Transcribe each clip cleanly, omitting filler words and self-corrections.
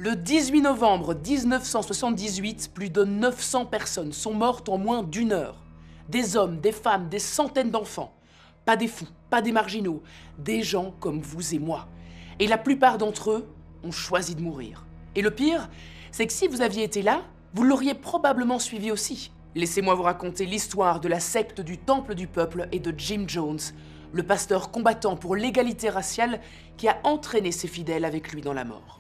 Le 18 novembre 1978, plus de 900 personnes sont mortes en moins d'1 heure. Des hommes, des femmes, des centaines d'enfants. Pas des fous, pas des marginaux, des gens comme vous et moi. Et la plupart d'entre eux ont choisi de mourir. Et le pire, c'est que si vous aviez été là, vous l'auriez probablement suivi aussi. Laissez-moi vous raconter l'histoire de la secte du Temple du Peuple et de Jim Jones, le pasteur combattant pour l'égalité raciale qui a entraîné ses fidèles avec lui dans la mort.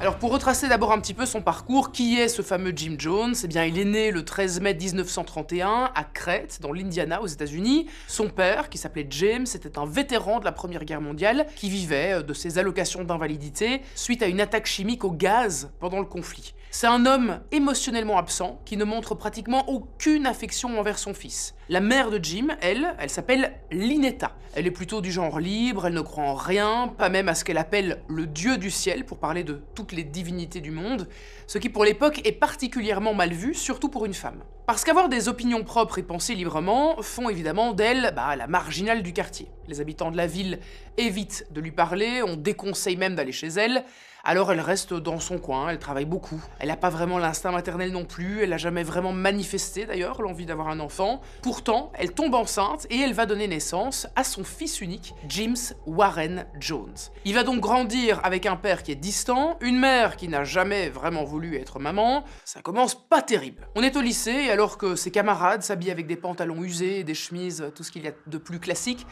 Alors pour retracer d'abord un petit peu son parcours, qui est ce fameux Jim Jones? Eh bien il est né le 13 mai 1931 à Crête, dans l'Indiana aux États-Unis. Son père, qui s'appelait James, était un vétéran de la Première Guerre mondiale qui vivait de ses allocations d'invalidité suite à une attaque chimique au gaz pendant le conflit. C'est un homme émotionnellement absent qui ne montre pratiquement aucune affection envers son fils. La mère de Jim, elle s'appelle Lynetta. Elle est plutôt du genre libre, elle ne croit en rien, pas même à ce qu'elle appelle le dieu du ciel pour parler de toutes les divinités du monde, ce qui pour l'époque est particulièrement mal vu, surtout pour une femme. Parce qu'avoir des opinions propres et penser librement font évidemment d'elle la marginale du quartier. Les habitants de la ville évitent de lui parler, on déconseille même d'aller chez elle, alors elle reste dans son coin, elle travaille beaucoup. Elle n'a pas vraiment l'instinct maternel non plus, elle n'a jamais vraiment manifesté d'ailleurs l'envie d'avoir un enfant. Pourtant, elle tombe enceinte et elle va donner naissance à son fils unique, James Warren Jones. Il va donc grandir avec un père qui est distant, une mère qui n'a jamais vraiment voulu être maman. Ça commence pas terrible. On est au lycée et alors que ses camarades s'habillent avec des pantalons usés, des chemises, tout ce qu'il y a de plus classique,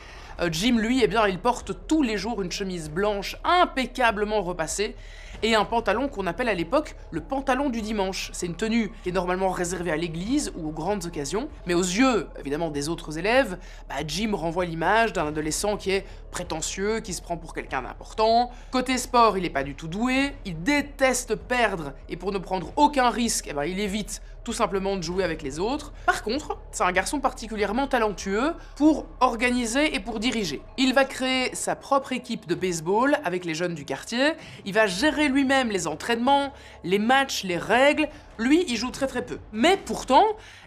Jim, lui, il porte tous les jours une chemise blanche impeccablement repassée et un pantalon qu'on appelle à l'époque le pantalon du dimanche. C'est une tenue qui est normalement réservée à l'église ou aux grandes occasions, mais aux yeux, évidemment, des autres élèves, Jim renvoie l'image d'un adolescent qui est prétentieux, qui se prend pour quelqu'un d'important. Côté sport, il n'est pas du tout doué, il déteste perdre, et pour ne prendre aucun risque, il évite tout simplement de jouer avec les autres. Par contre, c'est un garçon particulièrement talentueux pour organiser et pour diriger. Il va créer sa propre équipe de baseball avec les jeunes du quartier, il va gérer lui-même les entraînements, les matchs, les règles. Lui, il joue très peu. Mais pourtant,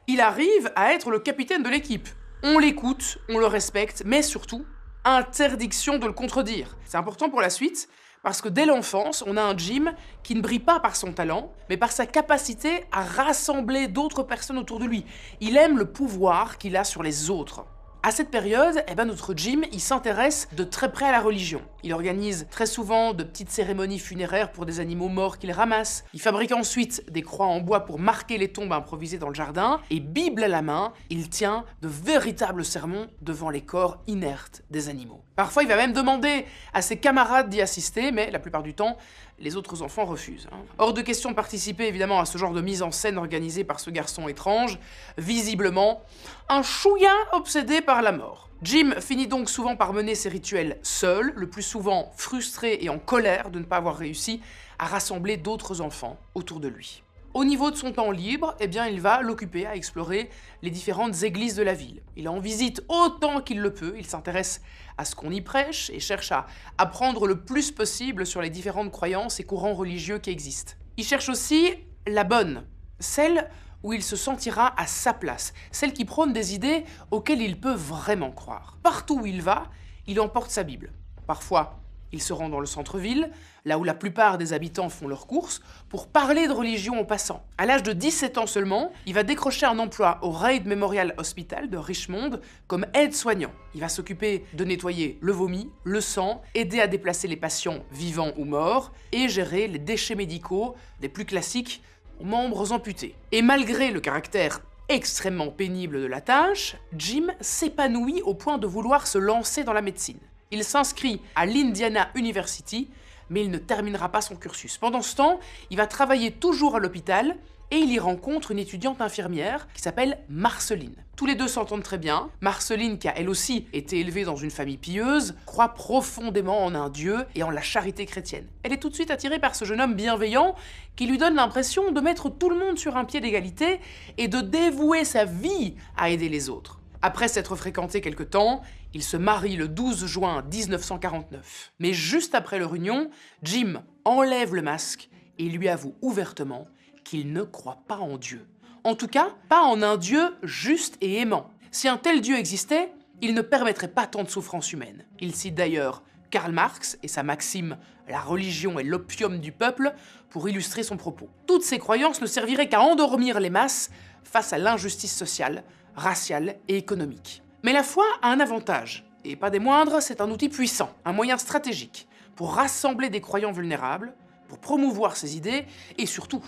il arrive à être le capitaine de l'équipe. On l'écoute, on le respecte, mais surtout, interdiction de le contredire. C'est important pour la suite, parce que dès l'enfance, on a un Jim qui ne brille pas par son talent, mais par sa capacité à rassembler d'autres personnes autour de lui. Il aime le pouvoir qu'il a sur les autres. À cette période, notre Jim, il s'intéresse de très près à la religion. Il organise très souvent de petites cérémonies funéraires pour des animaux morts qu'il ramasse. Il fabrique ensuite des croix en bois pour marquer les tombes improvisées dans le jardin. Et Bible à la main, il tient de véritables sermons devant les corps inertes des animaux. Parfois, il va même demander à ses camarades d'y assister, mais la plupart du temps, les autres enfants refusent. Hors de question de participer évidemment à ce genre de mise en scène organisée par ce garçon étrange, visiblement un chouïa obsédé par la mort. Jim finit donc souvent par mener ses rituels seul, le plus souvent frustré et en colère de ne pas avoir réussi à rassembler d'autres enfants autour de lui. Au niveau de son temps libre, il va l'occuper à explorer les différentes églises de la ville. Il en visite autant qu'il le peut, il s'intéresse à ce qu'on y prêche et cherche à apprendre le plus possible sur les différentes croyances et courants religieux qui existent. Il cherche aussi la bonne, celle où il se sentira à sa place, celle qui prône des idées auxquelles il peut vraiment croire. Partout où il va, il emporte sa Bible. Parfois, il se rend dans le centre-ville, là où la plupart des habitants font leurs courses, pour parler de religion aux passants. À l'âge de 17 ans seulement, il va décrocher un emploi au Reid Memorial Hospital de Richmond comme aide-soignant. Il va s'occuper de nettoyer le vomi, le sang, aider à déplacer les patients vivants ou morts, et gérer les déchets médicaux, des plus classiques aux membres amputés. Et malgré le caractère extrêmement pénible de la tâche, Jim s'épanouit au point de vouloir se lancer dans la médecine. Il s'inscrit à l'Indiana University, mais il ne terminera pas son cursus. Pendant ce temps, il va travailler toujours à l'hôpital et il y rencontre une étudiante infirmière qui s'appelle Marceline. Tous les deux s'entendent très bien. Marceline, qui a elle aussi été élevée dans une famille pieuse, croit profondément en un Dieu et en la charité chrétienne. Elle est tout de suite attirée par ce jeune homme bienveillant qui lui donne l'impression de mettre tout le monde sur un pied d'égalité et de dévouer sa vie à aider les autres. Après s'être fréquentés quelque temps, ils se marient le 12 juin 1949. Mais juste après leur union, Jim enlève le masque et lui avoue ouvertement qu'il ne croit pas en Dieu. En tout cas, pas en un Dieu juste et aimant. Si un tel Dieu existait, il ne permettrait pas tant de souffrances humaines. Il cite d'ailleurs Karl Marx et sa maxime « La religion est l'opium du peuple » pour illustrer son propos. Toutes ces croyances ne serviraient qu'à endormir les masses face à l'injustice sociale, raciale et économique. Mais la foi a un avantage, et pas des moindres, c'est un outil puissant, un moyen stratégique pour rassembler des croyants vulnérables, pour promouvoir ses idées et surtout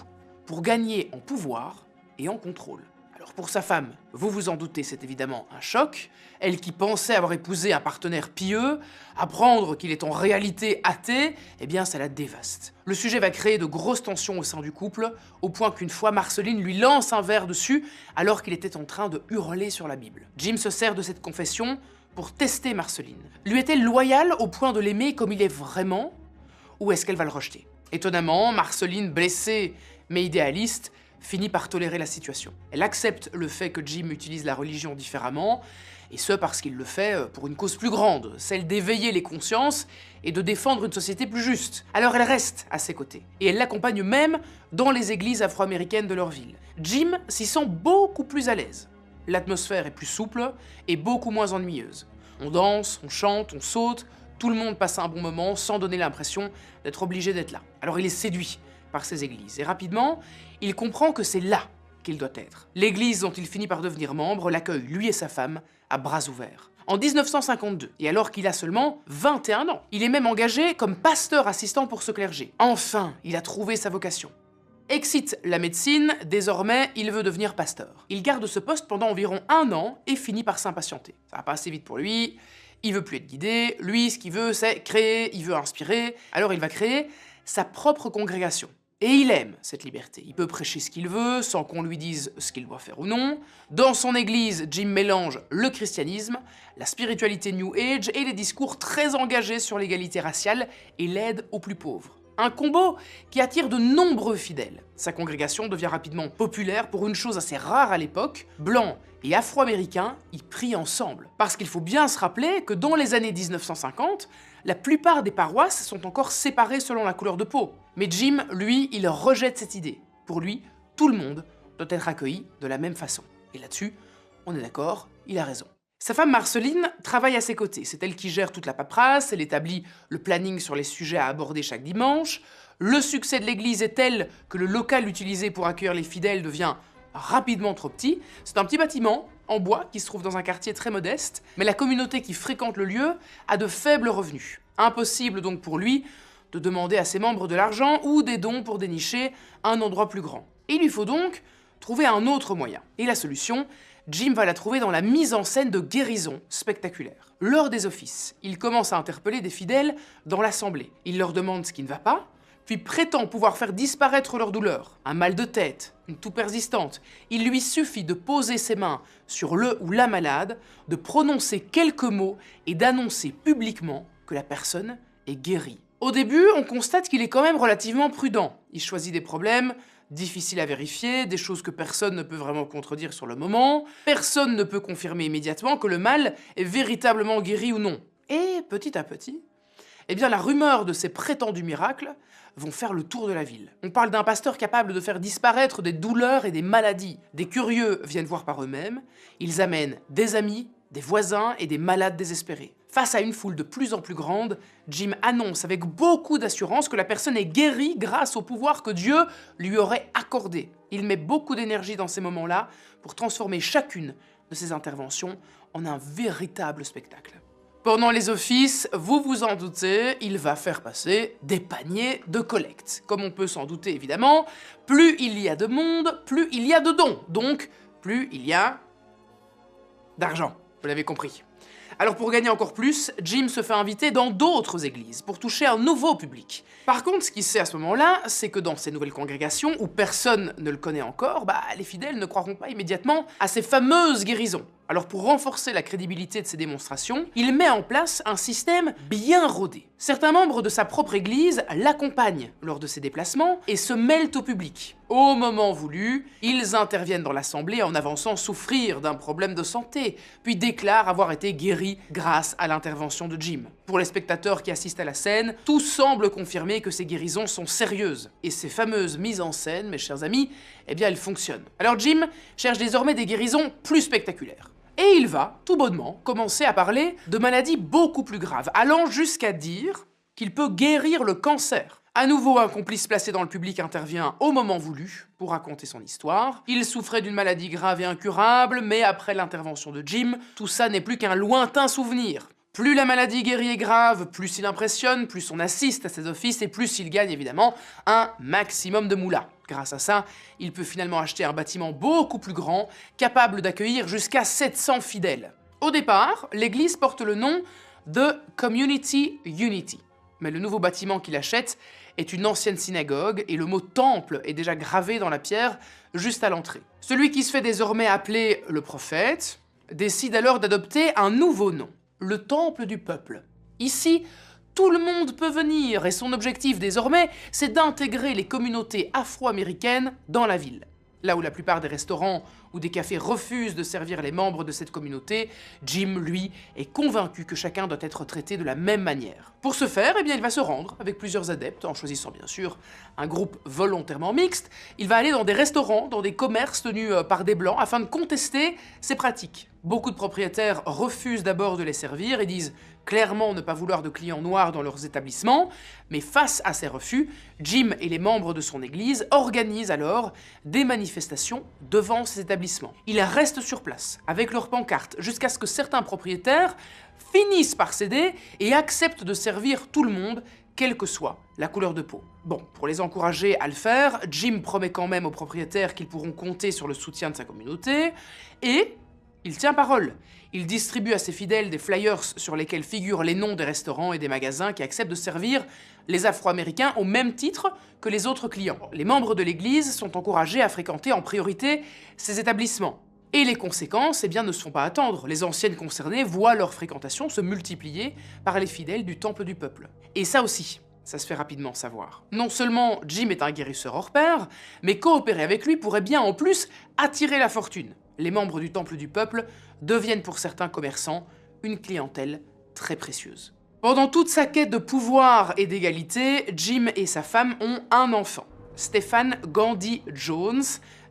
pour gagner en pouvoir et en contrôle. Alors pour sa femme, vous vous en doutez, c'est évidemment un choc. Elle qui pensait avoir épousé un partenaire pieux, apprendre qu'il est en réalité athée, eh bien ça la dévaste. Le sujet va créer de grosses tensions au sein du couple, au point qu'une fois Marceline lui lance un verre dessus alors qu'il était en train de hurler sur la Bible. Jim se sert de cette confession pour tester Marceline. Lui est-elle loyale au point de l'aimer comme il est vraiment, ou est-ce qu'elle va le rejeter? Étonnamment, Marceline, blessée mais idéaliste, finit par tolérer la situation. Elle accepte le fait que Jim utilise la religion différemment, et ce parce qu'il le fait pour une cause plus grande, celle d'éveiller les consciences et de défendre une société plus juste. Alors elle reste à ses côtés, et elle l'accompagne même dans les églises afro-américaines de leur ville. Jim s'y sent beaucoup plus à l'aise. L'atmosphère est plus souple et beaucoup moins ennuyeuse. On danse, on chante, on saute, tout le monde passe un bon moment sans donner l'impression d'être obligé d'être là. Alors il est séduit par ces églises, et rapidement, il comprend que c'est là qu'il doit être. L'église dont il finit par devenir membre l'accueille, lui et sa femme, à bras ouverts. En 1952, et alors qu'il a seulement 21 ans, il est même engagé comme pasteur assistant pour ce clergé. Enfin, il a trouvé sa vocation. Excite la médecine, désormais il veut devenir pasteur. Il garde ce poste pendant environ 1 an et finit par s'impatienter. Ça va pas assez vite pour lui, il veut plus être guidé, lui ce qu'il veut c'est créer, il veut inspirer, alors il va créer sa propre congrégation. Et il aime cette liberté. Il peut prêcher ce qu'il veut, sans qu'on lui dise ce qu'il doit faire ou non. Dans son église, Jim mélange le christianisme, la spiritualité New Age et les discours très engagés sur l'égalité raciale et l'aide aux plus pauvres. Un combo qui attire de nombreux fidèles. Sa congrégation devient rapidement populaire pour une chose assez rare à l'époque, blancs et afro-américains y prient ensemble. Parce qu'il faut bien se rappeler que dans les années 1950, la plupart des paroisses sont encore séparées selon la couleur de peau. Mais Jim, lui, il rejette cette idée. Pour lui, tout le monde doit être accueilli de la même façon. Et là-dessus, on est d'accord, il a raison. Sa femme Marceline travaille à ses côtés. C'est elle qui gère toute la paperasse, elle établit le planning sur les sujets à aborder chaque dimanche. Le succès de l'église est tel que le local utilisé pour accueillir les fidèles devient rapidement trop petit. C'est un petit bâtiment en bois qui se trouve dans un quartier très modeste, mais la communauté qui fréquente le lieu a de faibles revenus. Impossible donc pour lui de demander à ses membres de l'argent ou des dons pour dénicher un endroit plus grand. Il lui faut donc trouver un autre moyen. Et la solution, Jim va la trouver dans la mise en scène de guérisons spectaculaires. Lors des offices, il commence à interpeller des fidèles dans l'assemblée. Il leur demande ce qui ne va pas, puis prétend pouvoir faire disparaître leur douleur. Un mal de tête, une toux persistante. Il lui suffit de poser ses mains sur le ou la malade, de prononcer quelques mots et d'annoncer publiquement que la personne est guérie. Au début, on constate qu'il est quand même relativement prudent. Il choisit des problèmes difficiles à vérifier, des choses que personne ne peut vraiment contredire sur le moment. Personne ne peut confirmer immédiatement que le mal est véritablement guéri ou non. Et petit à petit, eh bien la rumeur de ces prétendus miracles vont faire le tour de la ville. On parle d'un pasteur capable de faire disparaître des douleurs et des maladies. Des curieux viennent voir par eux-mêmes, ils amènent des amis, des voisins et des malades désespérés. Face à une foule de plus en plus grande, Jim annonce avec beaucoup d'assurance que la personne est guérie grâce au pouvoir que Dieu lui aurait accordé. Il met beaucoup d'énergie dans ces moments-là pour transformer chacune de ses interventions en un véritable spectacle. Pendant les offices, vous vous en doutez, il va faire passer des paniers de collecte. Comme on peut s'en douter évidemment, plus il y a de monde, plus il y a de dons. Donc, plus il y a d'argent. Vous l'avez compris. Alors pour gagner encore plus, Jim se fait inviter dans d'autres églises pour toucher un nouveau public. Par contre, ce qu'il sait à ce moment-là, c'est que dans ces nouvelles congrégations, où personne ne le connaît encore, les fidèles ne croiront pas immédiatement à ces fameuses guérisons. Alors pour renforcer la crédibilité de ces démonstrations, il met en place un système bien rodé. Certains membres de sa propre église l'accompagnent lors de ses déplacements et se mêlent au public. Au moment voulu, ils interviennent dans l'assemblée en avançant souffrir d'un problème de santé, puis déclarent avoir été guéris grâce à l'intervention de Jim. Pour les spectateurs qui assistent à la scène, tout semble confirmer que ces guérisons sont sérieuses. Et ces fameuses mises en scène, mes chers amis, eh bien elles fonctionnent. Alors Jim cherche désormais des guérisons plus spectaculaires. Et Et il va, tout bonnement, commencer à parler de maladies beaucoup plus graves, allant jusqu'à dire qu'il peut guérir le cancer. À nouveau, un complice placé dans le public intervient au moment voulu pour raconter son histoire. Il souffrait d'une maladie grave et incurable, mais après l'intervention de Jim, tout ça n'est plus qu'un lointain souvenir. Plus la maladie guérie est grave, plus il impressionne, plus on assiste à ses offices et plus il gagne évidemment un maximum de moula. Grâce à ça, il peut finalement acheter un bâtiment beaucoup plus grand, capable d'accueillir jusqu'à 700 fidèles. Au départ, l'église porte le nom de Community Unity. Mais le nouveau bâtiment qu'il achète est une ancienne synagogue et le mot temple est déjà gravé dans la pierre juste à l'entrée. Celui qui se fait désormais appeler le prophète décide alors d'adopter un nouveau nom, le temple du peuple. Ici, tout le monde peut venir et son objectif désormais, c'est d'intégrer les communautés afro-américaines dans la ville. Là où la plupart des restaurants ou des cafés refusent de servir les membres de cette communauté, Jim, lui, est convaincu que chacun doit être traité de la même manière. Pour ce faire, eh bien, il va se rendre avec plusieurs adeptes, en choisissant bien sûr un groupe volontairement mixte. Il va aller dans des restaurants, dans des commerces tenus par des blancs, afin de contester ces pratiques. Beaucoup de propriétaires refusent d'abord de les servir et disent clairement ne pas vouloir de clients noirs dans leurs établissements, mais face à ces refus, Jim et les membres de son église organisent alors des manifestations devant ces établissements. Ils restent sur place, avec leurs pancartes, jusqu'à ce que certains propriétaires finissent par céder et acceptent de servir tout le monde, quelle que soit la couleur de peau. Bon, pour les encourager à le faire, Jim promet quand même aux propriétaires qu'ils pourront compter sur le soutien de sa communauté, et il tient parole. Il distribue à ses fidèles des flyers sur lesquels figurent les noms des restaurants et des magasins qui acceptent de servir les Afro-Américains au même titre que les autres clients. Les membres de l'église sont encouragés à fréquenter en priorité ces établissements. Et les conséquences, eh bien, ne se font pas attendre. Les anciennes concernées voient leur fréquentation se multiplier par les fidèles du temple du peuple. Et ça aussi, ça se fait rapidement savoir. Non seulement Jim est un guérisseur hors pair, mais coopérer avec lui pourrait bien en plus attirer la fortune. Les membres du temple du peuple deviennent pour certains commerçants une clientèle très précieuse. Pendant toute sa quête de pouvoir et d'égalité, Jim et sa femme ont un enfant, Stephen Gandhi Jones,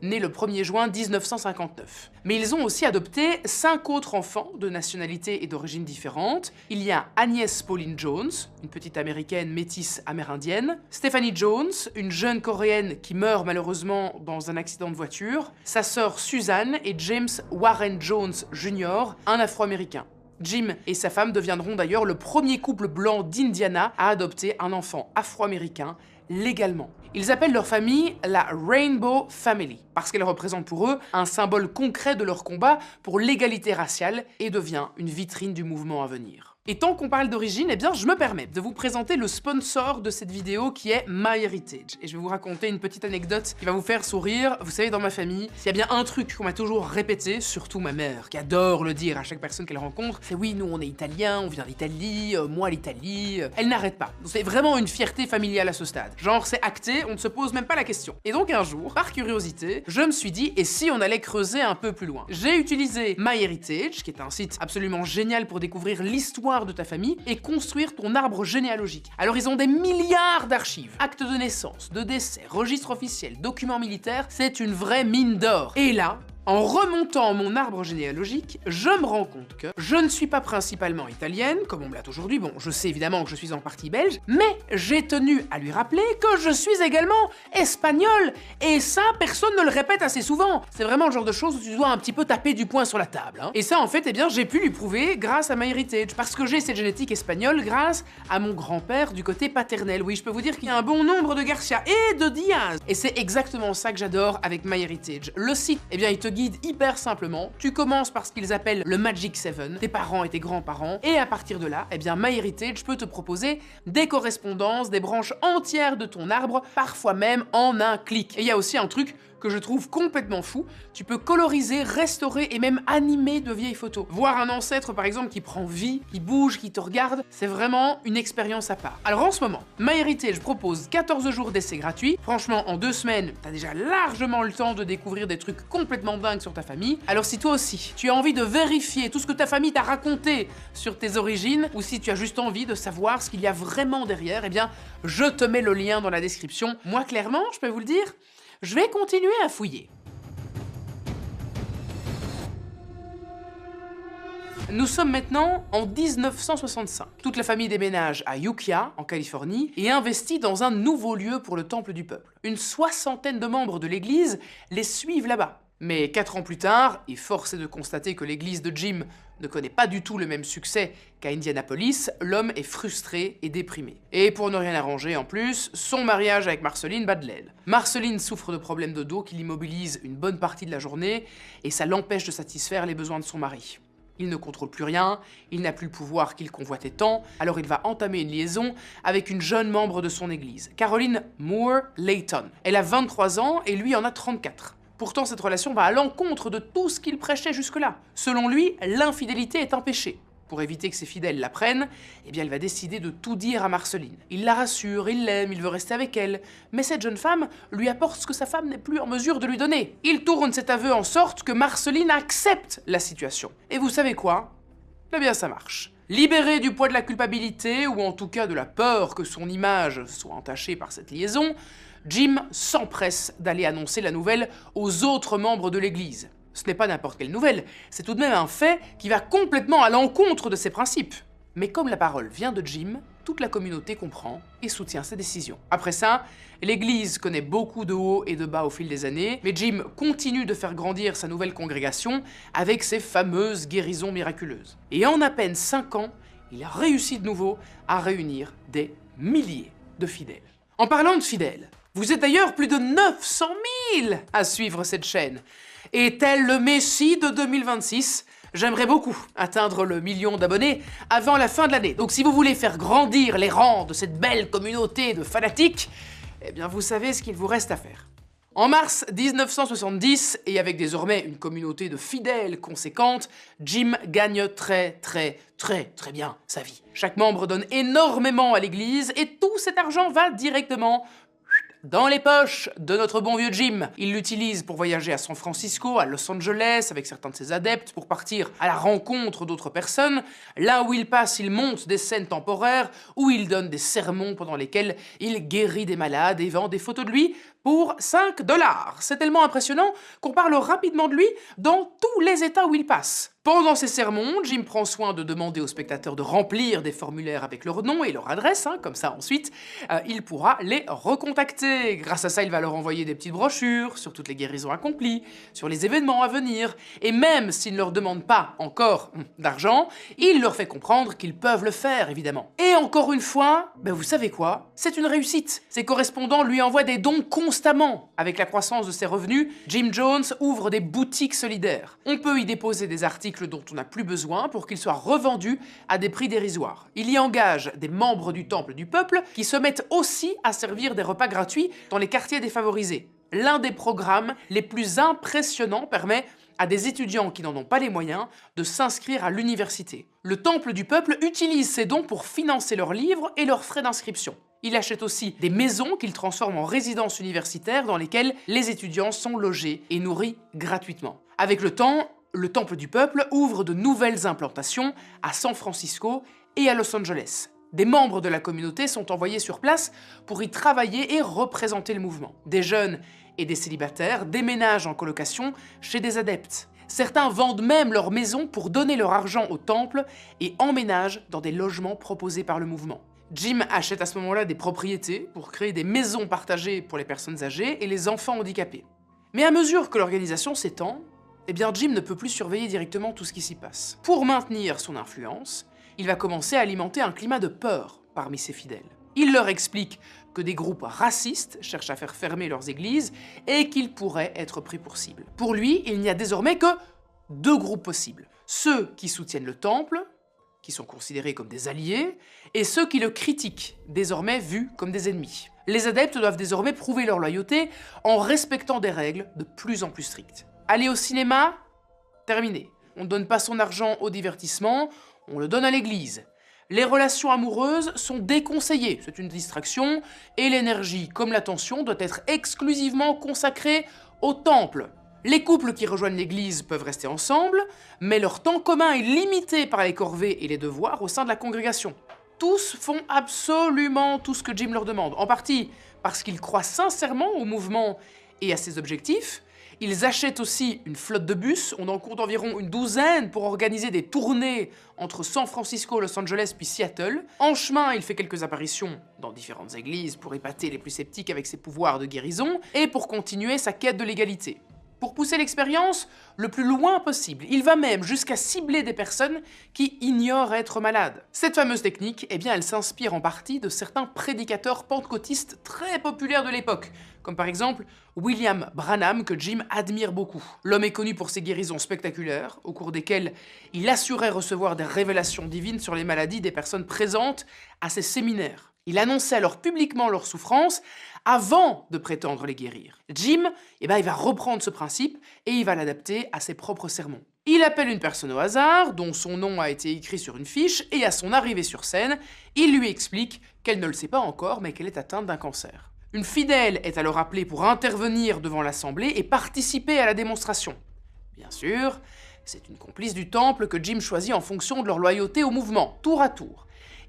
né le 1er juin 1959. Mais ils ont aussi adopté 5 autres enfants de nationalités et d'origines différentes. Il y a Agnès Pauline Jones, une petite américaine métisse amérindienne, Stephanie Jones, une jeune coréenne qui meurt malheureusement dans un accident de voiture, sa sœur Suzanne et James Warren Jones Jr., un afro-américain. Jim et sa femme deviendront d'ailleurs le premier couple blanc d'Indiana à adopter un enfant afro-américain légalement. Ils appellent leur famille la Rainbow Family, parce qu'elle représente pour eux un symbole concret de leur combat pour l'égalité raciale et devient une vitrine du mouvement à venir. Et tant qu'on parle d'origine, eh bien je me permets de vous présenter le sponsor de cette vidéo qui est MyHeritage. Et je vais vous raconter une petite anecdote qui va vous faire sourire. Vous savez, dans ma famille, s'il y a bien un truc qu'on m'a toujours répété, surtout ma mère, qui adore le dire à chaque personne qu'elle rencontre, c'est oui, nous on est italiens, on vient d'Italie, moi l'Italie. Elle n'arrête pas. C'est vraiment une fierté familiale à ce stade. Genre c'est acté, on ne se pose même pas la question. Et donc un jour, par curiosité, je me suis dit, et si on allait creuser un peu plus loin? J'ai utilisé MyHeritage, qui est un site absolument génial pour découvrir l'histoire de ta famille et construire ton arbre généalogique. Alors ils ont des milliards d'archives, actes de naissance, de décès, registres officiels, documents militaires, c'est une vraie mine d'or. Et là, en remontant mon arbre généalogique, je me rends compte que je ne suis pas principalement italienne, comme on me l'a aujourd'hui, bon, je sais évidemment que je suis en partie belge, mais j'ai tenu à lui rappeler que je suis également espagnole, et ça, personne ne le répète assez souvent. C'est vraiment le genre de choses où tu dois un petit peu taper du poing sur la table, hein. Et ça, en fait, eh bien, j'ai pu lui prouver grâce à MyHeritage, parce que j'ai cette génétique espagnole grâce à mon grand-père du côté paternel. Oui, je peux vous dire qu'il y a un bon nombre de Garcia et de Diaz. Et c'est exactement ça que j'adore avec MyHeritage. Le site, eh bien, il te guide hyper simplement. Tu commences par ce qu'ils appellent le Magic 7, tes parents et tes grands-parents, et à partir de là, eh bien MyHeritage peut te proposer des correspondances, des branches entières de ton arbre, parfois même en un clic. Et il y a aussi un truc que je trouve complètement fou, tu peux coloriser, restaurer et même animer de vieilles photos. Voir un ancêtre par exemple qui prend vie, qui bouge, qui te regarde, c'est vraiment une expérience à part. Alors en ce moment, MyHeritage propose 14 jours d'essai gratuit. Franchement, en 2 semaines, t'as déjà largement le temps de découvrir des trucs complètement dingues sur ta famille. Alors si toi aussi, tu as envie de vérifier tout ce que ta famille t'a raconté sur tes origines, ou si tu as juste envie de savoir ce qu'il y a vraiment derrière, eh bien, je te mets le lien dans la description. Moi, clairement, je peux vous le dire, je vais continuer à fouiller. Nous sommes maintenant en 1965. Toute la famille déménage à Ukiah, en Californie, et investit dans un nouveau lieu pour le temple du peuple. Une soixantaine de membres de l'église les suivent là-bas. Mais 4 ans plus tard, et force est de constater que l'église de Jim ne connaît pas du tout le même succès qu'à Indianapolis, l'homme est frustré et déprimé. Et pour ne rien arranger en plus, son mariage avec Marceline bat de l'aile. Marceline souffre de problèmes de dos qui l'immobilisent une bonne partie de la journée, et ça l'empêche de satisfaire les besoins de son mari. Il ne contrôle plus rien, il n'a plus le pouvoir qu'il convoitait tant, alors il va entamer une liaison avec une jeune membre de son église, Caroline Moore Layton. Elle a 23 ans et lui en a 34. Pourtant, cette relation va à l'encontre de tout ce qu'il prêchait jusque-là. Selon lui, l'infidélité est un péché. Pour éviter que ses fidèles l'apprennent, eh bien, il va décider de tout dire à Marceline. Il la rassure, il l'aime, il veut rester avec elle, mais cette jeune femme lui apporte ce que sa femme n'est plus en mesure de lui donner. Il tourne cet aveu en sorte que Marceline accepte la situation. Et vous savez quoi? Eh bien, ça marche. Libéré du poids de la culpabilité, ou en tout cas de la peur que son image soit entachée par cette liaison, Jim s'empresse d'aller annoncer la nouvelle aux autres membres de l'église. Ce n'est pas n'importe quelle nouvelle, c'est tout de même un fait qui va complètement à l'encontre de ses principes. Mais comme la parole vient de Jim, toute la communauté comprend et soutient ses décisions. Après ça, l'église connaît beaucoup de hauts et de bas au fil des années, mais Jim continue de faire grandir sa nouvelle congrégation avec ses fameuses guérisons miraculeuses. Et en à peine 5 ans, il a réussi de nouveau à réunir des milliers de fidèles. En parlant de fidèles, vous êtes d'ailleurs plus de 900 000 à suivre cette chaîne. Et tel le Messie de 2026, j'aimerais beaucoup atteindre le 1 million d'abonnés avant la fin de l'année. Donc si vous voulez faire grandir les rangs de cette belle communauté de fanatiques, eh bien vous savez ce qu'il vous reste à faire. En mars 1970, et avec désormais une communauté de fidèles conséquente, Jim gagne très bien sa vie. Chaque membre donne énormément à l'église et tout cet argent va directement dans les poches de notre bon vieux Jim. Il l'utilise pour voyager à San Francisco, à Los Angeles, avec certains de ses adeptes, pour partir à la rencontre d'autres personnes. Là où il passe, il monte des scènes temporaires, où il donne des sermons pendant lesquels il guérit des malades et vend des photos de lui pour 5 $. C'est tellement impressionnant qu'on parle rapidement de lui dans tous les états où il passe. Pendant ses sermons, Jim prend soin de demander aux spectateurs de remplir des formulaires avec leur nom et leur adresse, comme ça ensuite, il pourra les recontacter. Grâce à ça, il va leur envoyer des petites brochures sur toutes les guérisons accomplies, sur les événements à venir, et même s'il ne leur demande pas encore d'argent, il leur fait comprendre qu'ils peuvent le faire, évidemment. Et encore une fois, vous savez quoi? C'est une réussite. Ses correspondants lui envoient des dons constamment. Avec la croissance de ses revenus, Jim Jones ouvre des boutiques solidaires. On peut y déposer des articles dont on n'a plus besoin pour qu'ils soient revendus à des prix dérisoires. Il y engage des membres du temple du peuple qui se mettent aussi à servir des repas gratuits dans les quartiers défavorisés. L'un des programmes les plus impressionnants permet à des étudiants qui n'en ont pas les moyens de s'inscrire à l'université. Le temple du peuple utilise ces dons pour financer leurs livres et leurs frais d'inscription. Il achète aussi des maisons qu'il transforme en résidences universitaires dans lesquelles les étudiants sont logés et nourris gratuitement. Avec le temps, le temple du peuple ouvre de nouvelles implantations à San Francisco et à Los Angeles. Des membres de la communauté sont envoyés sur place pour y travailler et représenter le mouvement. Des jeunes et des célibataires déménagent en colocation chez des adeptes. Certains vendent même leur maison pour donner leur argent au temple et emménagent dans des logements proposés par le mouvement. Jim achète à ce moment-là des propriétés pour créer des maisons partagées pour les personnes âgées et les enfants handicapés. Mais à mesure que l'organisation s'étend, Jim ne peut plus surveiller directement tout ce qui s'y passe. Pour maintenir son influence, il va commencer à alimenter un climat de peur parmi ses fidèles. Il leur explique que des groupes racistes cherchent à faire fermer leurs églises et qu'ils pourraient être pris pour cible. Pour lui, il n'y a désormais que 2 groupes possibles. Ceux qui soutiennent le temple, qui sont considérés comme des alliés, et ceux qui le critiquent, désormais vus comme des ennemis. Les adeptes doivent désormais prouver leur loyauté en respectant des règles de plus en plus strictes. Aller au cinéma? Terminé. On ne donne pas son argent au divertissement, on le donne à l'église. Les relations amoureuses sont déconseillées, c'est une distraction, et l'énergie comme l'attention doit être exclusivement consacrée au temple. Les couples qui rejoignent l'église peuvent rester ensemble, mais leur temps commun est limité par les corvées et les devoirs au sein de la congrégation. Tous font absolument tout ce que Jim leur demande, en partie parce qu'ils croient sincèrement au mouvement et à ses objectifs, Ils achètent aussi une flotte de bus, on en compte environ une douzaine pour organiser des tournées entre San Francisco, Los Angeles puis Seattle. En chemin, il fait quelques apparitions dans différentes églises pour épater les plus sceptiques avec ses pouvoirs de guérison et pour continuer sa quête de l'égalité. Pour pousser l'expérience le plus loin possible, il va même jusqu'à cibler des personnes qui ignorent être malades. Cette fameuse technique, eh bien, elle s'inspire en partie de certains prédicateurs pentecôtistes très populaires de l'époque, comme par exemple William Branham, que Jim admire beaucoup. L'homme est connu pour ses guérisons spectaculaires, au cours desquelles il assurait recevoir des révélations divines sur les maladies des personnes présentes à ses séminaires. Il annonçait alors publiquement leurs souffrances avant de prétendre les guérir. Jim, il va reprendre ce principe et il va l'adapter à ses propres sermons. Il appelle une personne au hasard, dont son nom a été écrit sur une fiche, et à son arrivée sur scène, il lui explique qu'elle ne le sait pas encore, mais qu'elle est atteinte d'un cancer. Une fidèle est alors appelée pour intervenir devant l'assemblée et participer à la démonstration. Bien sûr, c'est une complice du temple que Jim choisit en fonction de leur loyauté au mouvement, tour à tour.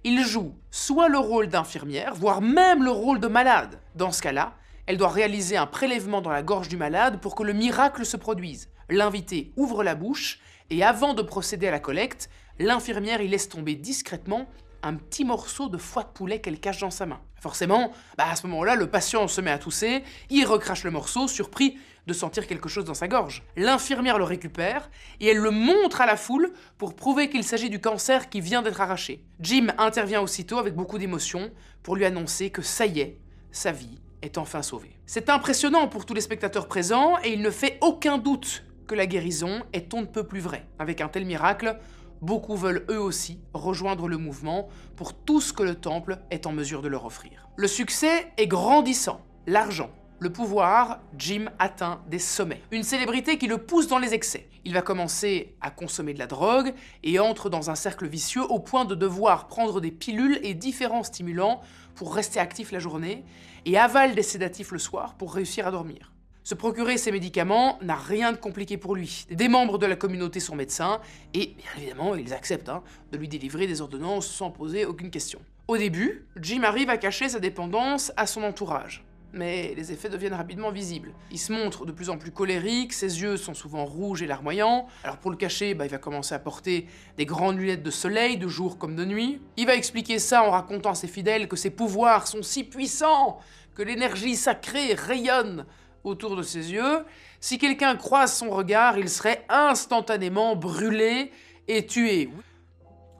Il joue soit le rôle d'infirmière, voire même le rôle de malade. Dans ce cas-là, elle doit réaliser un prélèvement dans la gorge du malade pour que le miracle se produise. L'invité ouvre la bouche et avant de procéder à la collecte, l'infirmière y laisse tomber discrètement un petit morceau de foie de poulet qu'elle cache dans sa main. Forcément, à ce moment-là, le patient se met à tousser, il recrache le morceau, surpris de sentir quelque chose dans sa gorge. L'infirmière le récupère et elle le montre à la foule pour prouver qu'il s'agit du cancer qui vient d'être arraché. Jim intervient aussitôt avec beaucoup d'émotion pour lui annoncer que ça y est, sa vie est enfin sauvée. C'est impressionnant pour tous les spectateurs présents et il ne fait aucun doute que la guérison est on ne peut plus vraie. Avec un tel miracle, beaucoup veulent eux aussi rejoindre le mouvement pour tout ce que le temple est en mesure de leur offrir. Le succès est grandissant. L'argent, le pouvoir, Jim atteint des sommets. Une célébrité qui le pousse dans les excès. Il va commencer à consommer de la drogue et entre dans un cercle vicieux au point de devoir prendre des pilules et différents stimulants pour rester actif la journée et avale des sédatifs le soir pour réussir à dormir. Se procurer ces médicaments n'a rien de compliqué pour lui. Des membres de la communauté sont médecins et, bien évidemment, ils acceptent de lui délivrer des ordonnances sans poser aucune question. Au début, Jim arrive à cacher sa dépendance à son entourage. Mais les effets deviennent rapidement visibles. Il se montre de plus en plus colérique, ses yeux sont souvent rouges et larmoyants. Alors pour le cacher, il va commencer à porter des grandes lunettes de soleil, de jour comme de nuit. Il va expliquer ça en racontant à ses fidèles que ses pouvoirs sont si puissants que l'énergie sacrée rayonne autour de ses yeux. Si quelqu'un croise son regard, il serait instantanément brûlé et tué.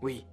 Oui.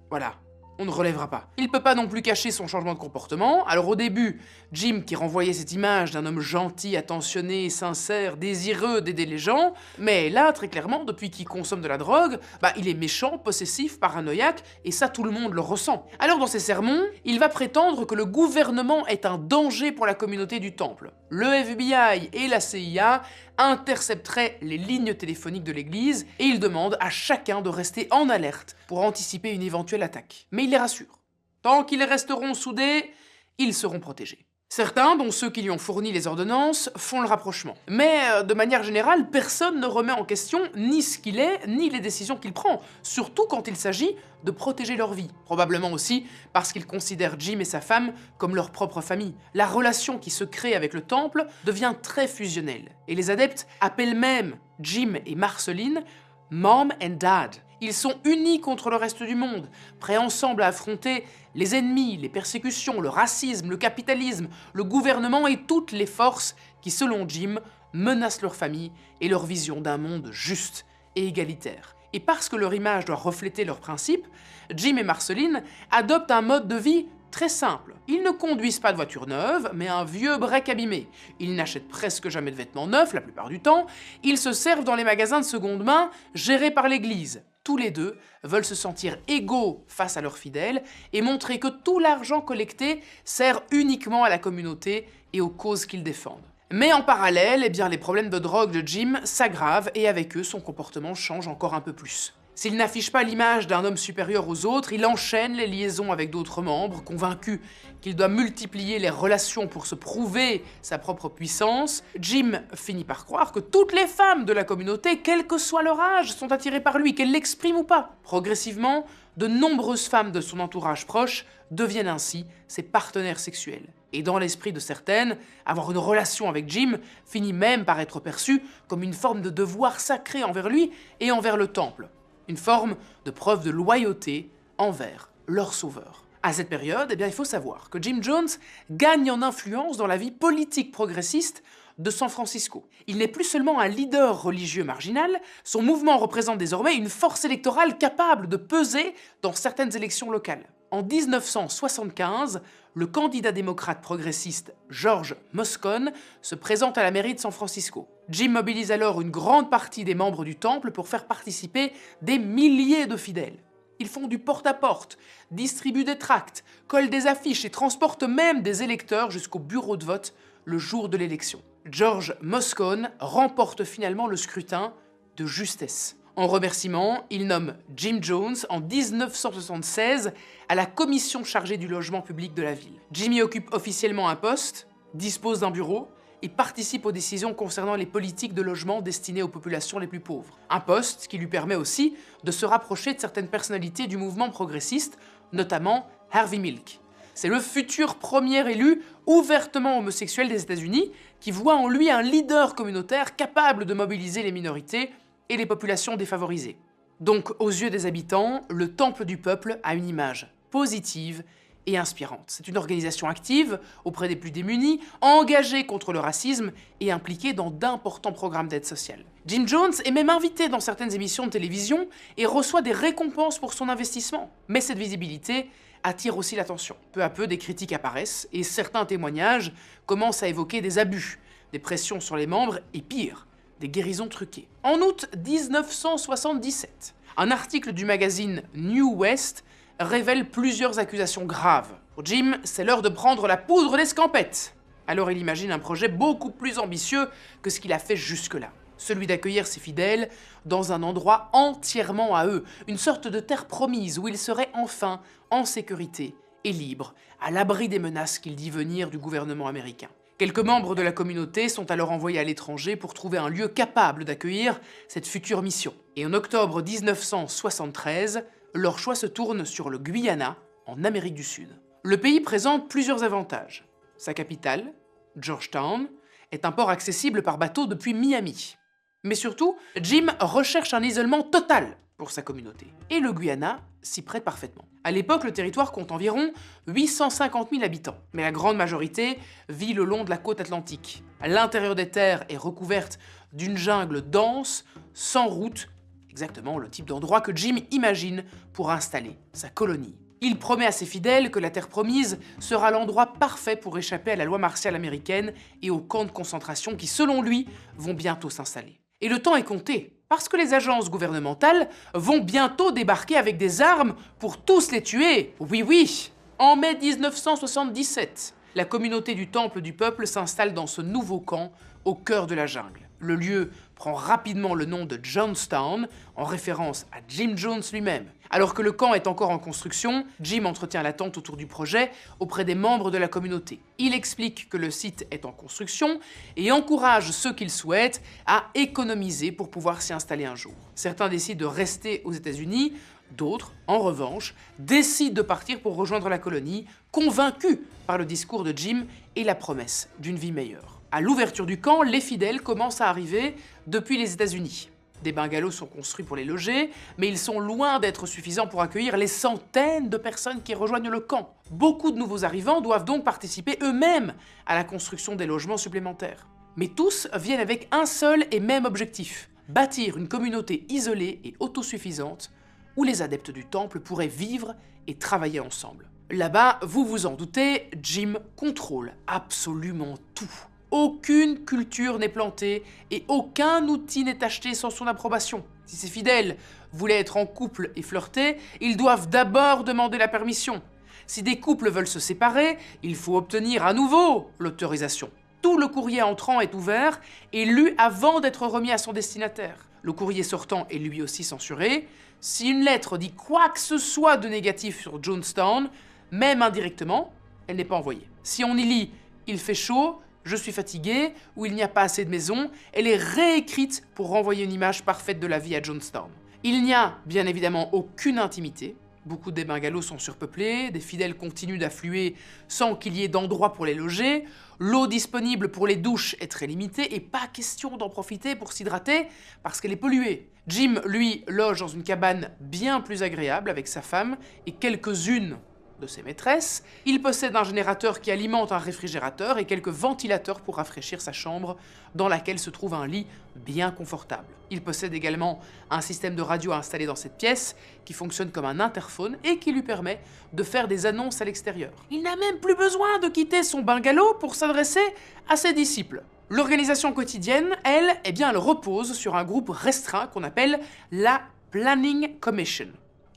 Voilà. On ne relèvera pas. Il peut pas non plus cacher son changement de comportement. Alors au début, Jim qui renvoyait cette image d'un homme gentil, attentionné, sincère, désireux d'aider les gens, mais là, très clairement, depuis qu'il consomme de la drogue, il est méchant, possessif, paranoïaque, et ça tout le monde le ressent. Alors dans ses sermons, il va prétendre que le gouvernement est un danger pour la communauté du temple. Le FBI et la CIA intercepteraient les lignes téléphoniques de l'église et il demande à chacun de rester en alerte pour anticiper une éventuelle attaque. Mais il les rassure. Tant qu'ils resteront soudés, ils seront protégés. Certains, dont ceux qui lui ont fourni les ordonnances, font le rapprochement. Mais de manière générale, personne ne remet en question ni ce qu'il est, ni les décisions qu'il prend, surtout quand il s'agit de protéger leur vie. Probablement aussi parce qu'ils considèrent Jim et sa femme comme leur propre famille. La relation qui se crée avec le temple devient très fusionnelle, et les adeptes appellent même Jim et Marceline « Mom and Dad ». Ils sont unis contre le reste du monde, prêts ensemble à affronter les ennemis, les persécutions, le racisme, le capitalisme, le gouvernement et toutes les forces qui, selon Jim, menacent leur famille et leur vision d'un monde juste et égalitaire. Et parce que leur image doit refléter leurs principes, Jim et Marceline adoptent un mode de vie très simple. Ils ne conduisent pas de voiture neuve, mais un vieux break abîmé. Ils n'achètent presque jamais de vêtements neufs, la plupart du temps. Ils se servent dans les magasins de seconde main gérés par l'église. Tous les deux veulent se sentir égaux face à leurs fidèles et montrer que tout l'argent collecté sert uniquement à la communauté et aux causes qu'ils défendent. Mais en parallèle, les problèmes de drogue de Jim s'aggravent et avec eux, son comportement change encore un peu plus. S'il n'affiche pas l'image d'un homme supérieur aux autres, il enchaîne les liaisons avec d'autres membres, convaincu qu'il doit multiplier les relations pour se prouver sa propre puissance. Jim finit par croire que toutes les femmes de la communauté, quel que soit leur âge, sont attirées par lui, qu'elles l'expriment ou pas. Progressivement, de nombreuses femmes de son entourage proche deviennent ainsi ses partenaires sexuels. Et dans l'esprit de certaines, avoir une relation avec Jim finit même par être perçu comme une forme de devoir sacré envers lui et envers le temple. Une forme de preuve de loyauté envers leur sauveur. À cette période, il faut savoir que Jim Jones gagne en influence dans la vie politique progressiste de San Francisco. Il n'est plus seulement un leader religieux marginal, son mouvement représente désormais une force électorale capable de peser dans certaines élections locales. En 1975, le candidat démocrate progressiste George Moscone se présente à la mairie de San Francisco. Jim mobilise alors une grande partie des membres du temple pour faire participer des milliers de fidèles. Ils font du porte-à-porte, distribuent des tracts, collent des affiches et transportent même des électeurs jusqu'au bureau de vote le jour de l'élection. George Moscone remporte finalement le scrutin de justesse. En remerciement, il nomme Jim Jones en 1976 à la commission chargée du logement public de la ville. Jimmy occupe officiellement un poste, dispose d'un bureau et participe aux décisions concernant les politiques de logement destinées aux populations les plus pauvres. Un poste qui lui permet aussi de se rapprocher de certaines personnalités du mouvement progressiste, notamment Harvey Milk. C'est le futur premier élu ouvertement homosexuel des États-Unis qui voit en lui un leader communautaire capable de mobiliser les minorités et les populations défavorisées. Donc, aux yeux des habitants, le Temple du Peuple a une image positive et inspirante. C'est une organisation active auprès des plus démunis, engagée contre le racisme et impliquée dans d'importants programmes d'aide sociale. Jim Jones est même invité dans certaines émissions de télévision et reçoit des récompenses pour son investissement. Mais cette visibilité attire aussi l'attention. Peu à peu, des critiques apparaissent et certains témoignages commencent à évoquer des abus, des pressions sur les membres et pire, des guérisons truquées. En août 1977, un article du magazine New West révèle plusieurs accusations graves. Pour Jim, c'est l'heure de prendre la poudre d'escampette. Alors il imagine un projet beaucoup plus ambitieux que ce qu'il a fait jusque-là. Celui d'accueillir ses fidèles dans un endroit entièrement à eux, une sorte de terre promise où ils seraient enfin en sécurité et libres, à l'abri des menaces qu'il dit venir du gouvernement américain. Quelques membres de la communauté sont alors envoyés à l'étranger pour trouver un lieu capable d'accueillir cette future mission. Et en octobre 1973, leur choix se tourne sur le Guyana, en Amérique du Sud. Le pays présente plusieurs avantages. Sa capitale, Georgetown, est un port accessible par bateau depuis Miami. Mais surtout, Jim recherche un isolement total pour sa communauté. Et le Guyana s'y prête parfaitement. À l'époque, le territoire compte environ 850 000 habitants, mais la grande majorité vit le long de la côte atlantique. L'intérieur des terres est recouverte d'une jungle dense, sans route, exactement le type d'endroit que Jim imagine pour installer sa colonie. Il promet à ses fidèles que la terre promise sera l'endroit parfait pour échapper à la loi martiale américaine et aux camps de concentration qui, selon lui, vont bientôt s'installer. Et le temps est compté, parce que les agences gouvernementales vont bientôt débarquer avec des armes pour tous les tuer. Oui, oui. En mai 1977, la communauté du Temple du Peuple s'installe dans ce nouveau camp au cœur de la jungle. Le lieu prend rapidement le nom de Jonestown, en référence à Jim Jones lui-même. Alors que le camp est encore en construction, Jim entretient l'attente autour du projet auprès des membres de la communauté. Il explique que le site est en construction et encourage ceux qui le souhaitent à économiser pour pouvoir s'y installer un jour. Certains décident de rester aux États-Unis, d'autres, en revanche, décident de partir pour rejoindre la colonie, convaincus par le discours de Jim et la promesse d'une vie meilleure. À l'ouverture du camp, les fidèles commencent à arriver depuis les États-Unis. Des bungalows sont construits pour les loger, mais ils sont loin d'être suffisants pour accueillir les centaines de personnes qui rejoignent le camp. Beaucoup de nouveaux arrivants doivent donc participer eux-mêmes à la construction des logements supplémentaires. Mais tous viennent avec un seul et même objectif, bâtir une communauté isolée et autosuffisante où les adeptes du temple pourraient vivre et travailler ensemble. Là-bas, vous vous en doutez, Jim contrôle absolument tout. Aucune culture n'est plantée et aucun outil n'est acheté sans son approbation. Si ses fidèles voulaient être en couple et flirter, ils doivent d'abord demander la permission. Si des couples veulent se séparer, il faut obtenir à nouveau l'autorisation. Tout le courrier entrant est ouvert et lu avant d'être remis à son destinataire. Le courrier sortant est lui aussi censuré. Si une lettre dit quoi que ce soit de négatif sur Jonestown, même indirectement, elle n'est pas envoyée. Si on y lit « il fait chaud »,« je suis fatigué » ou « il n'y a pas assez de maisons », elle est réécrite pour renvoyer une image parfaite de la vie à Jonestown. Il n'y a bien évidemment aucune intimité. Beaucoup des bungalows sont surpeuplés, des fidèles continuent d'affluer sans qu'il y ait d'endroit pour les loger, l'eau disponible pour les douches est très limitée et pas question d'en profiter pour s'hydrater parce qu'elle est polluée. Jim, lui, loge dans une cabane bien plus agréable avec sa femme et quelques-unes de ses maîtresses. Il possède un générateur qui alimente un réfrigérateur et quelques ventilateurs pour rafraîchir sa chambre, dans laquelle se trouve un lit bien confortable. Il possède également un système de radio installé dans cette pièce, qui fonctionne comme un interphone et qui lui permet de faire des annonces à l'extérieur. Il n'a même plus besoin de quitter son bungalow pour s'adresser à ses disciples. L'organisation quotidienne, elle, elle repose sur un groupe restreint qu'on appelle la Planning Commission.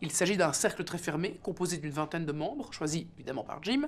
Il s'agit d'un cercle très fermé, composé d'une vingtaine de membres, choisis évidemment par Jim,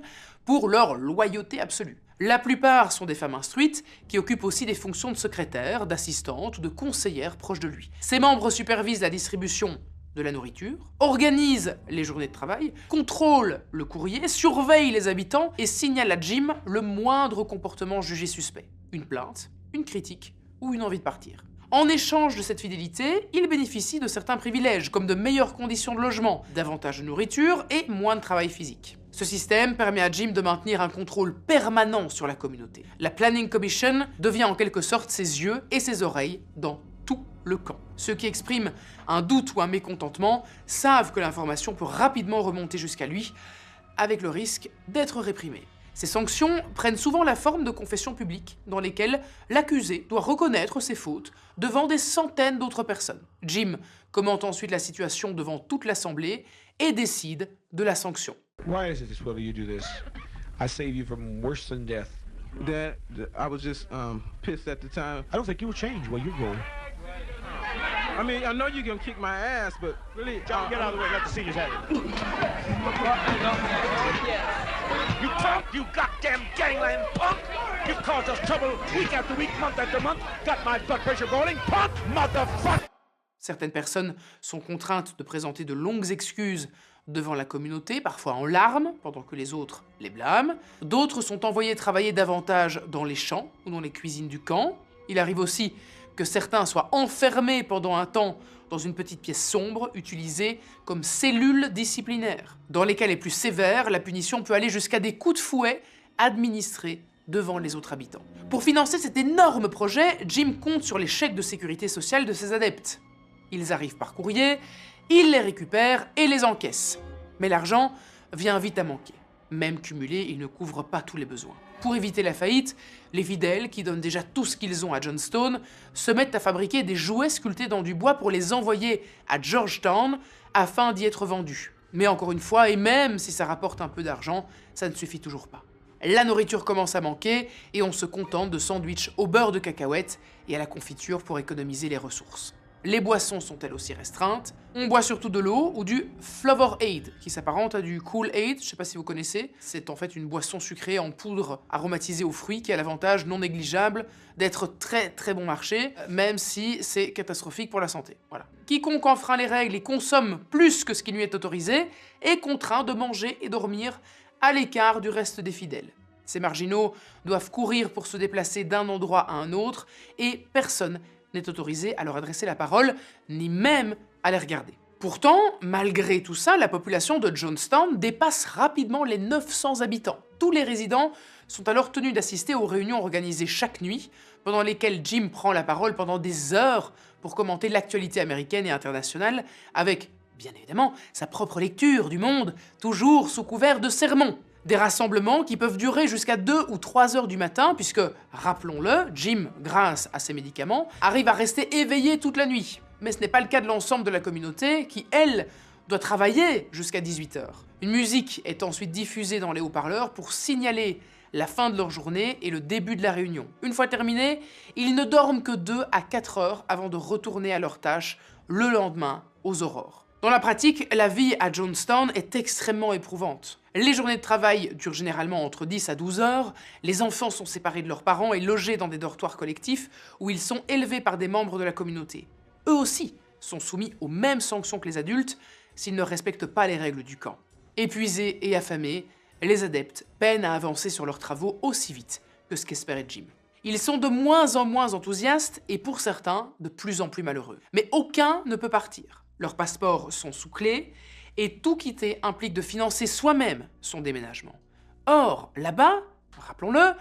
pour leur loyauté absolue. La plupart sont des femmes instruites, qui occupent aussi des fonctions de secrétaire, d'assistante ou de conseillère proches de lui. Ces membres supervisent la distribution de la nourriture, organisent les journées de travail, contrôlent le courrier, surveillent les habitants et signalent à Jim le moindre comportement jugé suspect. Une plainte, une critique ou une envie de partir. En échange de cette fidélité, il bénéficie de certains privilèges, comme de meilleures conditions de logement, davantage de nourriture et moins de travail physique. Ce système permet à Jim de maintenir un contrôle permanent sur la communauté. La Planning Commission devient en quelque sorte ses yeux et ses oreilles dans tout le camp. Ceux qui expriment un doute ou un mécontentement savent que l'information peut rapidement remonter jusqu'à lui, avec le risque d'être réprimé. Ces sanctions prennent souvent la forme de confessions publiques, dans lesquelles l'accusé doit reconnaître ses fautes devant des centaines d'autres personnes. Jim commente ensuite la situation devant toute l'assemblée et décide de la sanction. Why is it this way you do this? I save you from worse than death. Dad, I was just pissed at the time. I don't think you'll change where you're going. I mean, I know you're gonna kick my ass, but really, John, get out of the way. Let the seniors have it. You punk! You goddamn gangland punk! You've caused us trouble week after week, month after month. Got my blood pressure boiling, punk, motherfucker! Certaines personnes sont contraintes de présenter de longues excuses devant la communauté, parfois en larmes, pendant que les autres les blâment. D'autres sont envoyés travailler davantage dans les champs ou dans les cuisines du camp. Il arrive aussi que certains soient enfermés pendant un temps dans une petite pièce sombre utilisée comme cellule disciplinaire. Dans les cas les plus sévères, la punition peut aller jusqu'à des coups de fouet administrés devant les autres habitants. Pour financer cet énorme projet, Jim compte sur les chèques de sécurité sociale de ses adeptes. Ils arrivent par courrier, il les récupère et les encaisse. Mais l'argent vient vite à manquer. Même cumulé, il ne couvre pas tous les besoins. Pour éviter la faillite, les fidèles, qui donnent déjà tout ce qu'ils ont à Jonestown, se mettent à fabriquer des jouets sculptés dans du bois pour les envoyer à Georgetown afin d'y être vendus. Mais encore une fois, et même si ça rapporte un peu d'argent, ça ne suffit toujours pas. La nourriture commence à manquer et on se contente de sandwichs au beurre de cacahuètes et à la confiture pour économiser les ressources. Les boissons sont elles aussi restreintes. On boit surtout de l'eau ou du Flavor-Aid, qui s'apparente à du Kool-Aid, je sais pas si vous connaissez. C'est en fait une boisson sucrée en poudre aromatisée aux fruits qui a l'avantage non négligeable d'être très bon marché, même si c'est catastrophique pour la santé. Voilà. Quiconque enfreint les règles et consomme plus que ce qui lui est autorisé est contraint de manger et dormir à l'écart du reste des fidèles. Ces marginaux doivent courir pour se déplacer d'un endroit à un autre et personne n'est autorisé à leur adresser la parole, ni même à les regarder. Pourtant, malgré tout ça, la population de Jonestown dépasse rapidement les 900 habitants. Tous les résidents sont alors tenus d'assister aux réunions organisées chaque nuit, pendant lesquelles Jim prend la parole pendant des heures pour commenter l'actualité américaine et internationale, avec, bien évidemment, sa propre lecture du monde, toujours sous couvert de sermons. Des rassemblements qui peuvent durer jusqu'à 2 ou 3 heures du matin, puisque, rappelons-le, Jim, grâce à ses médicaments, arrive à rester éveillé toute la nuit. Mais ce n'est pas le cas de l'ensemble de la communauté, qui, elle, doit travailler jusqu'à 18 heures. Une musique est ensuite diffusée dans les haut-parleurs pour signaler la fin de leur journée et le début de la réunion. Une fois terminée, ils ne dorment que 2 à 4 heures avant de retourner à leurs tâches le lendemain aux aurores. Dans la pratique, la vie à Jonestown est extrêmement éprouvante. Les journées de travail durent généralement entre 10 à 12 heures, les enfants sont séparés de leurs parents et logés dans des dortoirs collectifs où ils sont élevés par des membres de la communauté. Eux aussi sont soumis aux mêmes sanctions que les adultes s'ils ne respectent pas les règles du camp. Épuisés et affamés, les adeptes peinent à avancer sur leurs travaux aussi vite que ce qu'espérait Jim. Ils sont de moins en moins enthousiastes et pour certains, de plus en plus malheureux. Mais aucun ne peut partir. Leurs passeports sont sous clé et tout quitter implique de financer soi-même son déménagement. Or, là-bas, rappelons-le,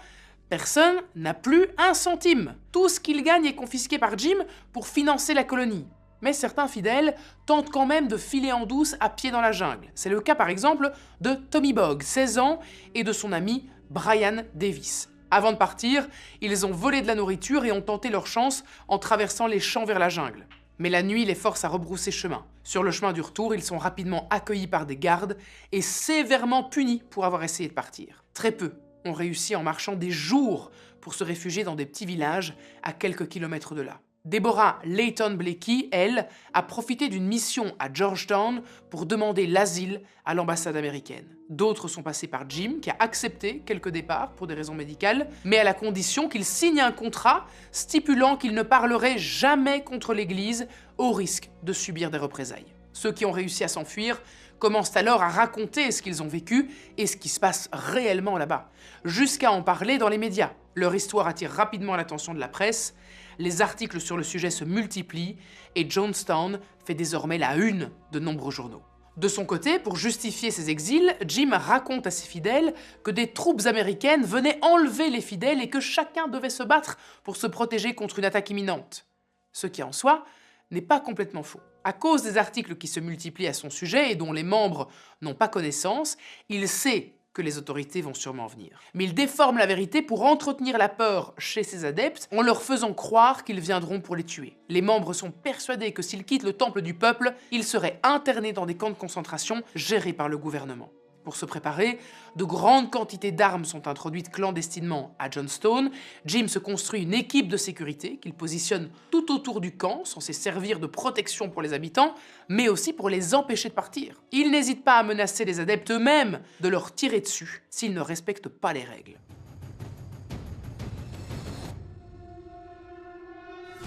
personne n'a plus un centime. Tout ce qu'il gagne est confisqué par Jim pour financer la colonie. Mais certains fidèles tentent quand même de filer en douce à pied dans la jungle. C'est le cas par exemple de Tommy Bogg, 16 ans, et de son ami Brian Davis. Avant de partir, ils ont volé de la nourriture et ont tenté leur chance en traversant les champs vers la jungle. Mais la nuit les force à rebrousser chemin. Sur le chemin du retour, ils sont rapidement accueillis par des gardes et sévèrement punis pour avoir essayé de partir. Très peu ont réussi en marchant des jours pour se réfugier dans des petits villages à quelques kilomètres de là. Deborah Layton Blakey, elle, a profité d'une mission à Georgetown pour demander l'asile à l'ambassade américaine. D'autres sont passés par Jim, qui a accepté quelques départs pour des raisons médicales, mais à la condition qu'il signe un contrat stipulant qu'il ne parlerait jamais contre l'Église au risque de subir des représailles. Ceux qui ont réussi à s'enfuir commencent alors à raconter ce qu'ils ont vécu et ce qui se passe réellement là-bas, jusqu'à en parler dans les médias. Leur histoire attire rapidement l'attention de la presse, les articles sur le sujet se multiplient et Jonestown fait désormais la une de nombreux journaux. De son côté, pour justifier ses exils, Jim raconte à ses fidèles que des troupes américaines venaient enlever les fidèles et que chacun devait se battre pour se protéger contre une attaque imminente. Ce qui en soi n'est pas complètement faux. À cause des articles qui se multiplient à son sujet et dont les membres n'ont pas connaissance, il sait que les autorités vont sûrement venir. Mais il déforme la vérité pour entretenir la peur chez ses adeptes en leur faisant croire qu'ils viendront pour les tuer. Les membres sont persuadés que s'ils quittent le temple du peuple, ils seraient internés dans des camps de concentration gérés par le gouvernement. Pour se préparer, de grandes quantités d'armes sont introduites clandestinement à Jonestown. Jim se construit une équipe de sécurité qu'il positionne tout autour du camp, censé servir de protection pour les habitants, mais aussi pour les empêcher de partir. Il n'hésite pas à menacer les adeptes eux-mêmes de leur tirer dessus s'ils ne respectent pas les règles.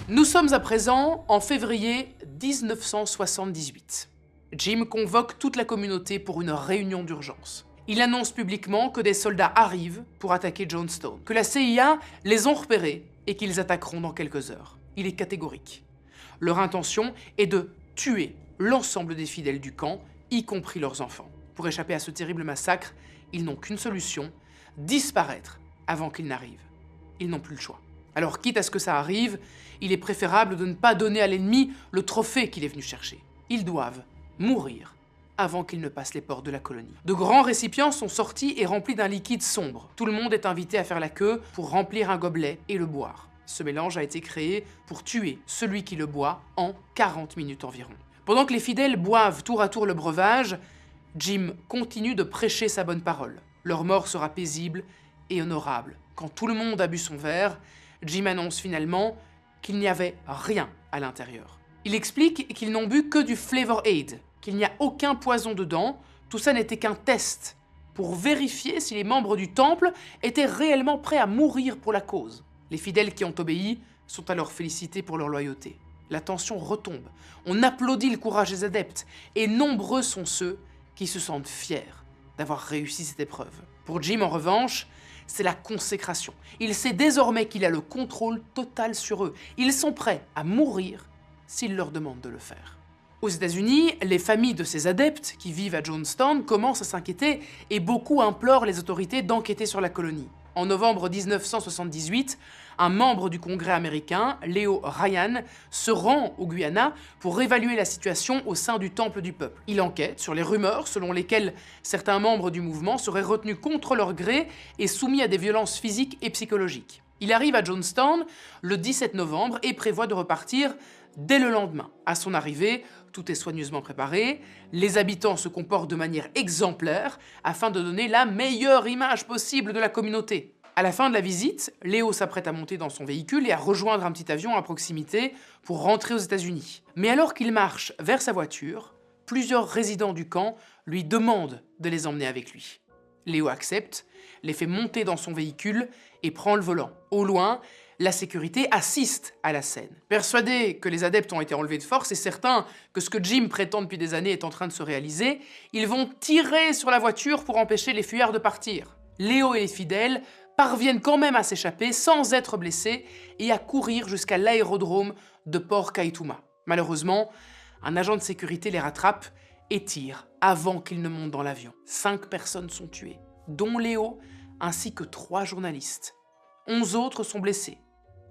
Nous sommes à présent en février 1978. Jim convoque toute la communauté pour une réunion d'urgence. Il annonce publiquement que des soldats arrivent pour attaquer Jonestown, que la CIA les ont repérés et qu'ils attaqueront dans quelques heures. Il est catégorique. Leur intention est de tuer l'ensemble des fidèles du camp, y compris leurs enfants. Pour échapper à ce terrible massacre, ils n'ont qu'une solution, disparaître avant qu'il n'arrive. Ils n'ont plus le choix. Alors quitte à ce que ça arrive, il est préférable de ne pas donner à l'ennemi le trophée qu'il est venu chercher. Ils doivent mourir avant qu'il ne passe les portes de la colonie. De grands récipients sont sortis et remplis d'un liquide sombre. Tout le monde est invité à faire la queue pour remplir un gobelet et le boire. Ce mélange a été créé pour tuer celui qui le boit en 40 minutes environ. Pendant que les fidèles boivent tour à tour le breuvage, Jim continue de prêcher sa bonne parole. Leur mort sera paisible et honorable. Quand tout le monde a bu son verre, Jim annonce finalement qu'il n'y avait rien à l'intérieur. Il explique qu'ils n'ont bu que du Flavor Aid, qu'il n'y a aucun poison dedans, tout ça n'était qu'un test pour vérifier si les membres du temple étaient réellement prêts à mourir pour la cause. Les fidèles qui ont obéi sont alors félicités pour leur loyauté. La tension retombe, on applaudit le courage des adeptes, et nombreux sont ceux qui se sentent fiers d'avoir réussi cette épreuve. Pour Jim, en revanche, c'est la consécration. Il sait désormais qu'il a le contrôle total sur eux. Ils sont prêts à mourir s'il leur demande de le faire. Aux États-Unis, les familles de ces adeptes qui vivent à Jonestown commencent à s'inquiéter et beaucoup implorent les autorités d'enquêter sur la colonie. En novembre 1978, un membre du Congrès américain, Leo Ryan, se rend au Guyana pour évaluer la situation au sein du Temple du Peuple. Il enquête sur les rumeurs selon lesquelles certains membres du mouvement seraient retenus contre leur gré et soumis à des violences physiques et psychologiques. Il arrive à Jonestown le 17 novembre et prévoit de repartir dès le lendemain. À son arrivée, tout est soigneusement préparé, les habitants se comportent de manière exemplaire afin de donner la meilleure image possible de la communauté. À la fin de la visite, Léo s'apprête à monter dans son véhicule et à rejoindre un petit avion à proximité pour rentrer aux États-Unis. Mais alors qu'il marche vers sa voiture, plusieurs résidents du camp lui demande de les emmener avec lui. Léo accepte, les fait monter dans son véhicule et prend le volant. Au loin, la sécurité assiste à la scène. Persuadés que les adeptes ont été enlevés de force et certains que ce que Jim prétend depuis des années est en train de se réaliser, ils vont tirer sur la voiture pour empêcher les fuyards de partir. Léo et les fidèles parviennent quand même à s'échapper sans être blessés et à courir jusqu'à l'aérodrome de Port Kaituma. Malheureusement, un agent de sécurité les rattrape et tire avant qu'ils ne montent dans l'avion. 5 personnes sont tuées, dont Léo ainsi que 3 journalistes. 11 autres sont blessés.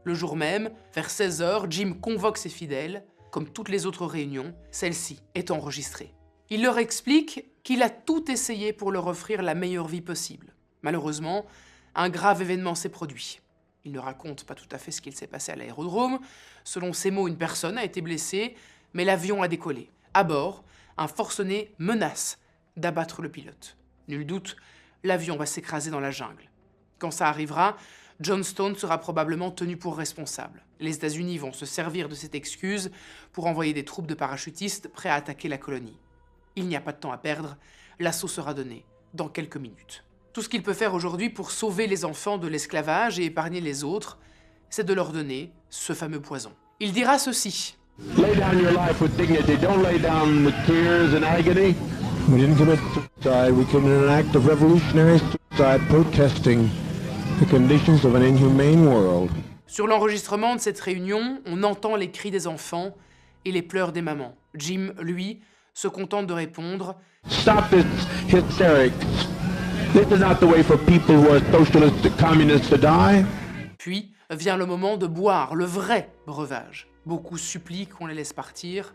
Le jour même, vers 16 h, Jim convoque ses fidèles. Comme toutes les autres réunions, celle-ci est enregistrée. Il leur explique qu'il a tout essayé pour leur offrir la meilleure vie possible. Malheureusement, un grave événement s'est produit. Il ne raconte pas tout à fait ce qu'il s'est passé à l'aérodrome. Selon ses mots, une personne a été blessée, mais l'avion a décollé. À bord, un forcené menace d'abattre le pilote. Nul doute, l'avion va s'écraser dans la jungle. Quand ça arrivera, John Stone sera probablement tenu pour responsable. Les États-Unis vont se servir de cette excuse pour envoyer des troupes de parachutistes prêts à attaquer la colonie. Il n'y a pas de temps à perdre, l'assaut sera donné dans quelques minutes. Tout ce qu'il peut faire aujourd'hui pour sauver les enfants de l'esclavage et épargner les autres, c'est de leur donner ce fameux poison. Il dira ceci. Lay down your life with dignity. Don't lay down with tears and agony. We didn't commit suicide. We committed an act of revolutionary suicide protesting the conditions of an inhumane world. Sur l'enregistrement de cette réunion, on entend les cris des enfants et les pleurs des mamans. Jim, lui, se contente de répondre « Stop this hysterics. This is not the way for people who are socialists and communists to die. » Puis vient le moment de boire le vrai breuvage. Beaucoup supplient qu'on les laisse partir.